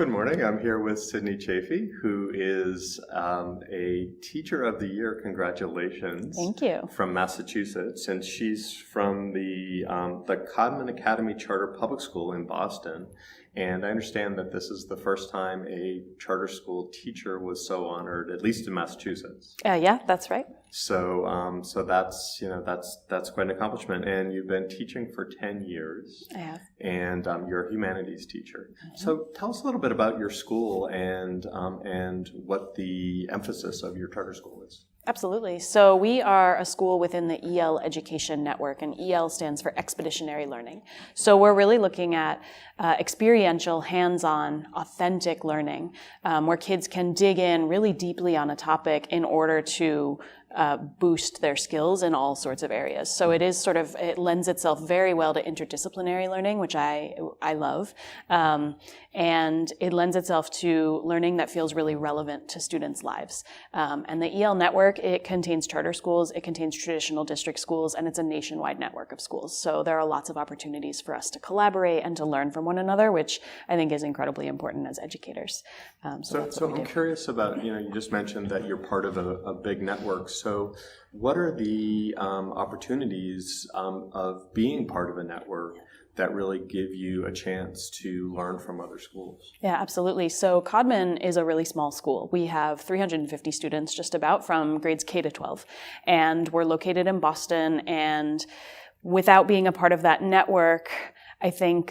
Good morning. I'm here with Sydney Chaffee, who is a Teacher of the Year. Congratulations. Thank you. From Massachusetts, and she's from the Codman Academy Charter Public School in Boston. And I understand that this is the first time a charter school teacher was so honored, at least in Massachusetts. Yeah, that's right. So, that's quite an accomplishment. And you've been teaching for 10 years. I have. And you're a humanities teacher. Mm-hmm. So tell us a little bit about your school and what the emphasis of your charter school is. Absolutely. So we are a school within the EL Education Network, and EL stands for Expeditionary Learning. So we're really looking at experiential, hands-on, authentic learning, where kids can dig in really deeply on a topic in order to boost their skills in all sorts of areas. So it lends itself very well to interdisciplinary learning, which I love. And it lends itself to learning that feels really relevant to students' lives. And the EL network, it contains charter schools, it contains traditional district schools, and it's a nationwide network of schools. So there are lots of opportunities for us to collaborate and to learn from one another, which I think is incredibly important as educators. So I'm curious about, you just mentioned that you're part of a big network. So what are the opportunities of being part of a network that really give you a chance to learn from other schools? Yeah, absolutely. So Codman is a really small school. We have 350 students just about from grades K to 12. And we're located in Boston. And without being a part of that network, I think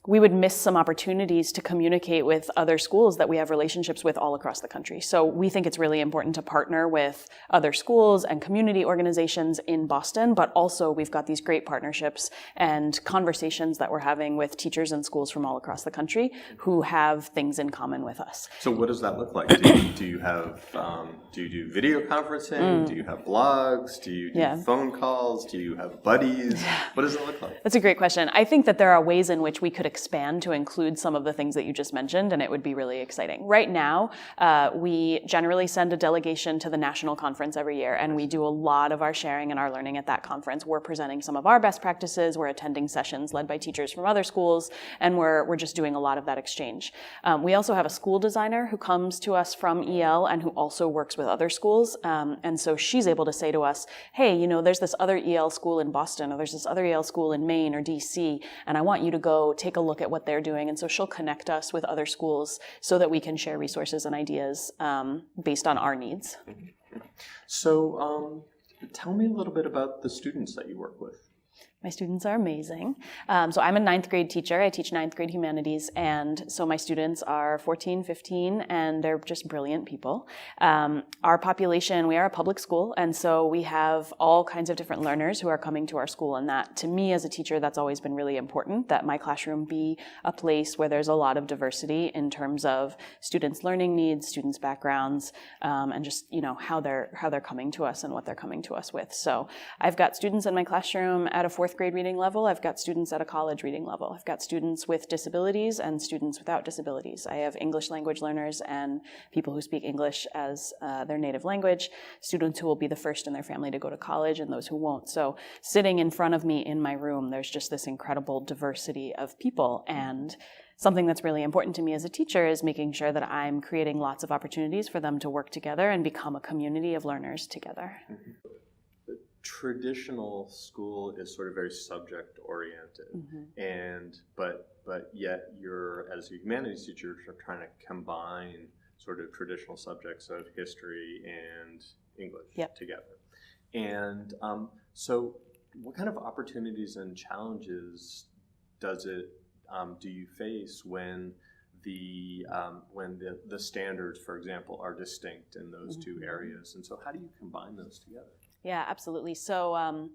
we would miss some opportunities to communicate with other schools that we have relationships with all across the country. So we think it's really important to partner with other schools and community organizations in Boston, but also we've got these great partnerships and conversations that we're having with teachers and schools from all across the country who have things in common with us. So what does that look like? Do you do video conferencing? Do you have blogs? Do you do phone calls? Do you have buddies? What does it look like? That's a great question. I think that there are ways in which we could expand to include some of the things that you just mentioned, and it would be really exciting. Right now, we generally send a delegation to the national conference every year, and we do a lot of our sharing and our learning at that conference. We're presenting some of our best practices, we're attending sessions led by teachers from other schools, and we're just doing a lot of that exchange. We also have a school designer who comes to us from EL and who also works with other schools, and so she's able to say to us, hey, there's this other EL school in Boston, or there's this other EL school in Maine or DC, and I want you to go take a look at what they're doing. And so she'll connect us with other schools so that we can share resources and ideas based on our needs. So tell me a little bit about the students that you work with. My students are amazing. So I'm a 9th grade teacher. I teach 9th grade humanities. And so my students are 14, 15, and they're just brilliant people. Our population, we are a public school. And so we have all kinds of different learners who are coming to our school. And that, to me as a teacher, that's always been really important, that my classroom be a place where there's a lot of diversity in terms of students' learning needs, students' backgrounds, and just, how they're coming to us and what they're coming to us with. So I've got students in my classroom at a 4th grade reading level. I've got students at a college reading level. I've got students with disabilities and students without disabilities. I have English language learners and people who speak English as their native language, students who will be the first in their family to go to college and those who won't. So sitting in front of me in my room, there's just this incredible diversity of people. And something that's really important to me as a teacher is making sure that I'm creating lots of opportunities for them to work together and become a community of learners together. Mm-hmm. Traditional school is sort of very subject oriented, but yet you're, as a humanities teacher, you're trying to combine sort of traditional subjects of history and English together. And so what kind of opportunities and challenges do you face when the standards, for example, are distinct in those two areas? And so how do you combine those together? Yeah, absolutely. So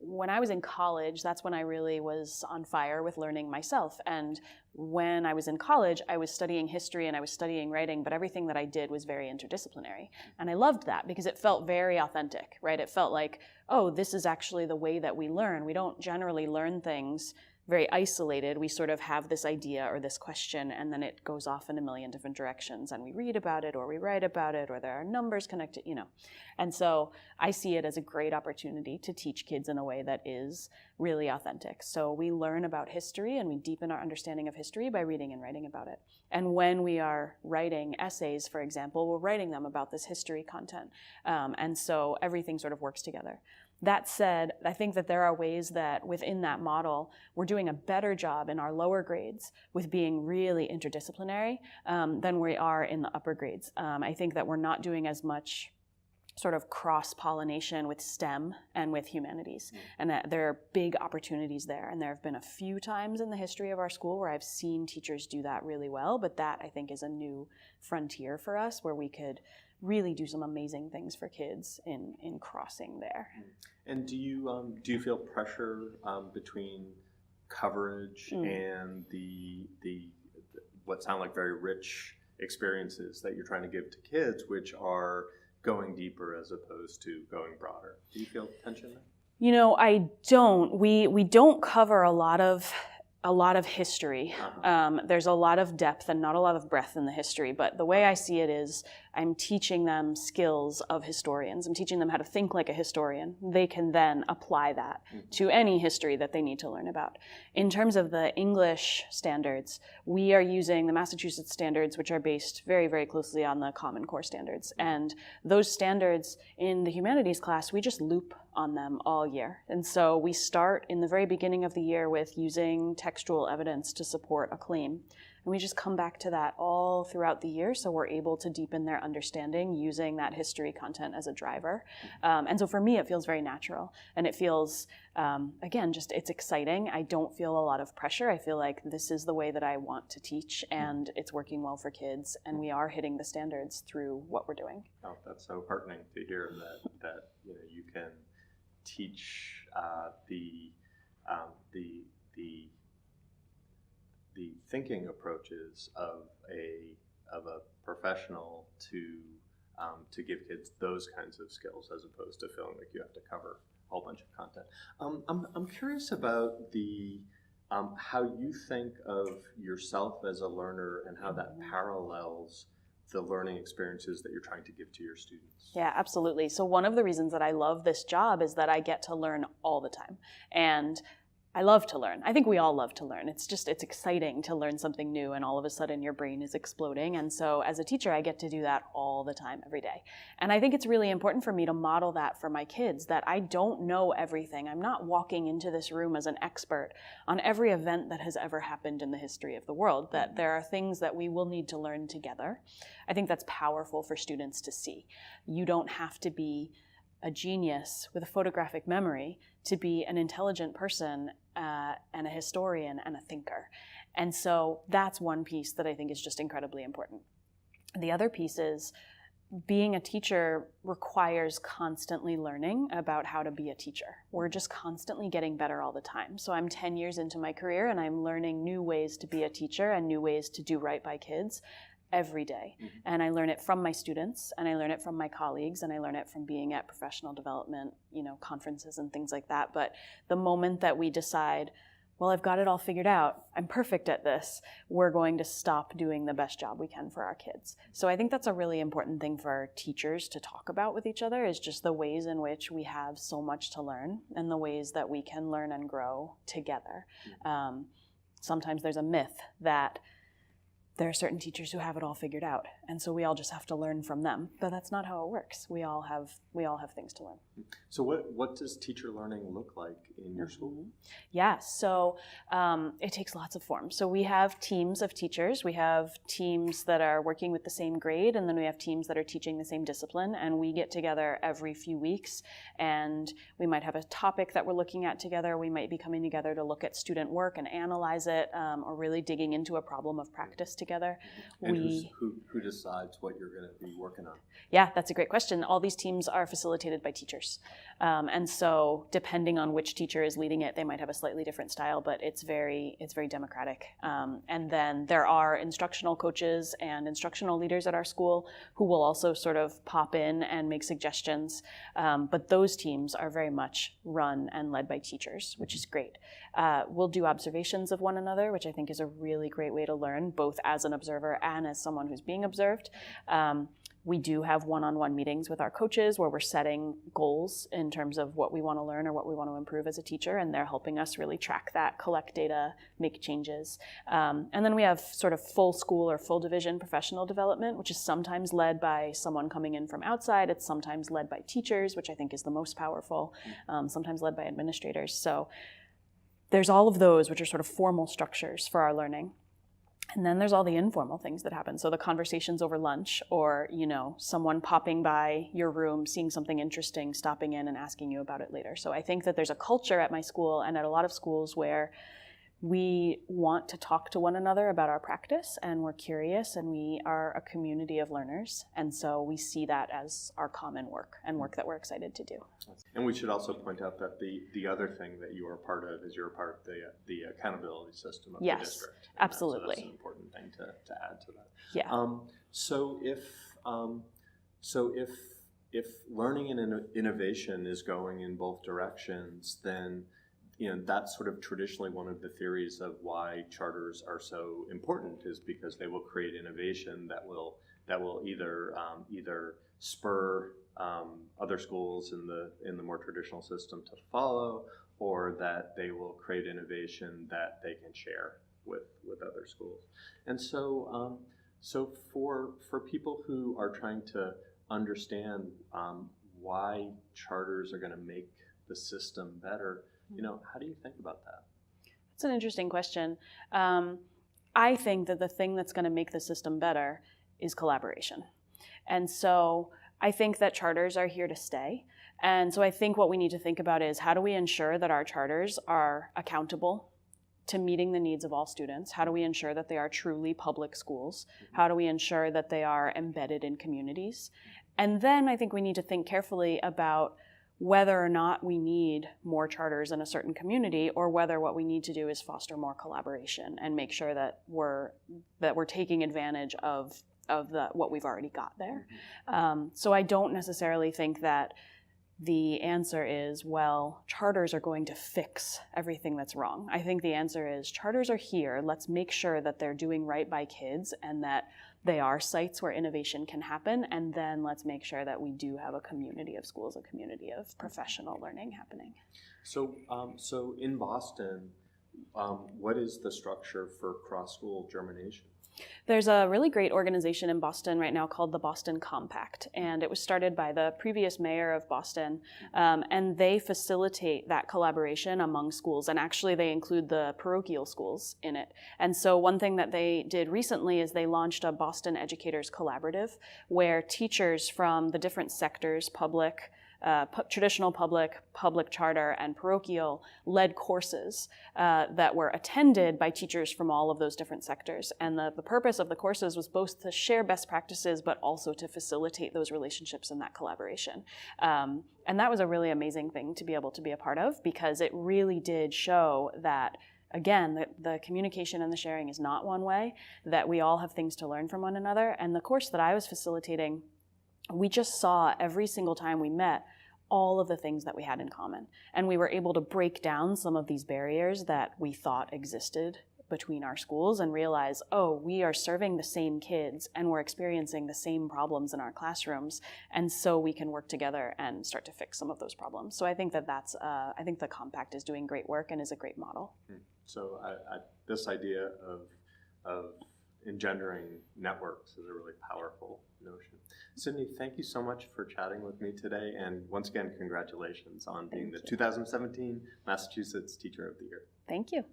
when I was in college, that's when I really was on fire with learning myself. And when I was in college, I was studying history and I was studying writing, but everything that I did was very interdisciplinary. And I loved that because it felt very authentic, right? It felt like, oh, this is actually the way that we learn. We don't generally learn things very isolated. We sort of have this idea or this question, and then it goes off in a million different directions, and we read about it or we write about it or there are numbers connected, And so I see it as a great opportunity to teach kids in a way that is really authentic. So we learn about history and we deepen our understanding of history by reading and writing about it. And when we are writing essays, for example, we're writing them about this history content. And so everything sort of works together. That said, I think that there are ways that within that model, we're doing a better job in our lower grades with being really interdisciplinary than we are in the upper grades. I think that we're not doing as much sort of cross-pollination with STEM and with humanities, and that there are big opportunities there. And there have been a few times in the history of our school where I've seen teachers do that really well, but that I think is a new frontier for us where we could really do some amazing things for kids in crossing there. And do you feel pressure between coverage and the what sound like very rich experiences that you're trying to give to kids, which are going deeper as opposed to going broader? Do you feel tension there? I don't. We don't cover a lot of history. There's a lot of depth and not a lot of breadth in the history, but the way I see it is I'm teaching them skills of historians. I'm teaching them how to think like a historian. They can then apply that to any history that they need to learn about. In terms of the English standards, we are using the Massachusetts standards, which are based very, very closely on the Common Core standards. And those standards in the humanities class, we just loop on them all year. And so we start in the very beginning of the year with using textual evidence to support a claim. And we just come back to that all throughout the year, so we're able to deepen their understanding using that history content as a driver. And so for me, it feels very natural. And it feels, again, it's exciting. I don't feel a lot of pressure. I feel like this is the way that I want to teach, and it's working well for kids, and we are hitting the standards through what we're doing. Oh, that's so heartening to hear that you can teach the thinking approaches of a professional to give kids those kinds of skills as opposed to feeling like you have to cover a whole bunch of content. I'm curious about the how you think of yourself as a learner and how that parallels the learning experiences that you're trying to give to your students. Yeah, absolutely. So one of the reasons that I love this job is that I get to learn all the time. And I love to learn. I think we all love to learn. It's exciting to learn something new, and all of a sudden your brain is exploding. And so as a teacher, I get to do that all the time, every day. And I think it's really important for me to model that for my kids, that I don't know everything. I'm not walking into this room as an expert on every event that has ever happened in the history of the world, that there are things that we will need to learn together. I think that's powerful for students to see. You don't have to be a genius with a photographic memory to be an intelligent person and a historian and a thinker. And so that's one piece that I think is just incredibly important. The other piece is being a teacher requires constantly learning about how to be a teacher. We're just constantly getting better all the time. So I'm 10 years into my career and I'm learning new ways to be a teacher and new ways to do right by kids every day. And I learn it from my students, and I learn it from my colleagues, and I learn it from being at professional development, conferences and things like that. But the moment that we decide, well, I've got it all figured out, I'm perfect at this, we're going to stop doing the best job we can for our kids. So I think that's a really important thing for our teachers to talk about with each other, is just the ways in which we have so much to learn and the ways that we can learn and grow together. Sometimes there's a myth that there are certain teachers who have it all figured out, and so we all just have to learn from them. But that's not how it works. We all have things to learn. So what does teacher learning look like in your school? Yeah, so it takes lots of forms. So we have teams of teachers. We have teams that are working with the same grade, and then we have teams that are teaching the same discipline, and we get together every few weeks, and we might have a topic that we're looking at together. We might be coming together to look at student work and analyze it, or really digging into a problem of practice together. together. And who decides what you're going to be working on? Yeah, that's a great question. All these teams are facilitated by teachers. And so depending on which teacher is leading it, they might have a slightly different style, but it's very democratic. And then there are instructional coaches and instructional leaders at our school who will also sort of pop in and make suggestions. But those teams are very much run and led by teachers, which is great. We'll do observations of one another, which I think is a really great way to learn, both as an observer and as someone who's being observed. We do have one-on-one meetings with our coaches where we're setting goals in terms of what we want to learn or what we want to improve as a teacher, and they're helping us really track that, collect data, make changes. And then we have sort of full school or full division professional development, which is sometimes led by someone coming in from outside. It's sometimes led by teachers, which I think is the most powerful, sometimes led by administrators. So there's all of those, which are sort of formal structures for our learning. And then there's all the informal things that happen. So the conversations over lunch, or, someone popping by your room, seeing something interesting, stopping in and asking you about it later. So I think that there's a culture at my school and at a lot of schools where we want to talk to one another about our practice, and we're curious, and we are a community of learners. And so we see that as our common work and work that we're excited to do. And we should also point out that the other thing that you are part of is you're part of the accountability system of the district. Yes, absolutely. So that's an important thing to add to that. Yeah. So if learning and innovation is going in both directions, then that's sort of traditionally one of the theories of why charters are so important, is because they will create innovation that will either spur other schools in the more traditional system to follow, or that they will create innovation that they can share with other schools. And so for people who are trying to understand why charters are going to make the system better, how do you think about that? That's an interesting question. I think that the thing that's going to make the system better is collaboration. And so I think that charters are here to stay. And so I think what we need to think about is, how do we ensure that our charters are accountable to meeting the needs of all students? How do we ensure that they are truly public schools? How do we ensure that they are embedded in communities? And then I think we need to think carefully about whether or not we need more charters in a certain community, or whether what we need to do is foster more collaboration and make sure that we're taking advantage of what we've already got there. So I don't necessarily think that the answer is, well, charters are going to fix everything that's wrong. I think the answer is, charters are here. Let's make sure that they're doing right by kids and that they are sites where innovation can happen. And then let's make sure that we do have a community of schools, a community of professional learning happening. So in Boston, what is the structure for cross-school germination? There's a really great organization in Boston right now called the Boston Compact, and it was started by the previous mayor of Boston, and they facilitate that collaboration among schools, and actually they include the parochial schools in it. And so one thing that they did recently is they launched a Boston Educators Collaborative, where teachers from the different sectors, public, traditional public charter, and parochial, led courses that were attended by teachers from all of those different sectors. And the purpose of the courses was both to share best practices, but also to facilitate those relationships and that collaboration. And that was a really amazing thing to be able to be a part of, because it really did show that, again, the communication and the sharing is not one way, that we all have things to learn from one another. And the course that I was facilitating, we just saw every single time we met all of the things that we had in common. And we were able to break down some of these barriers that we thought existed between our schools and realize, oh, we are serving the same kids and we're experiencing the same problems in our classrooms. And so we can work together and start to fix some of those problems. So I think I think the Compact is doing great work and is a great model. So this idea of engendering networks is a really powerful notion. Sydney, thank you so much for chatting with me today, and once again, congratulations on being the 2017 Massachusetts Teacher of the Year. Thank you.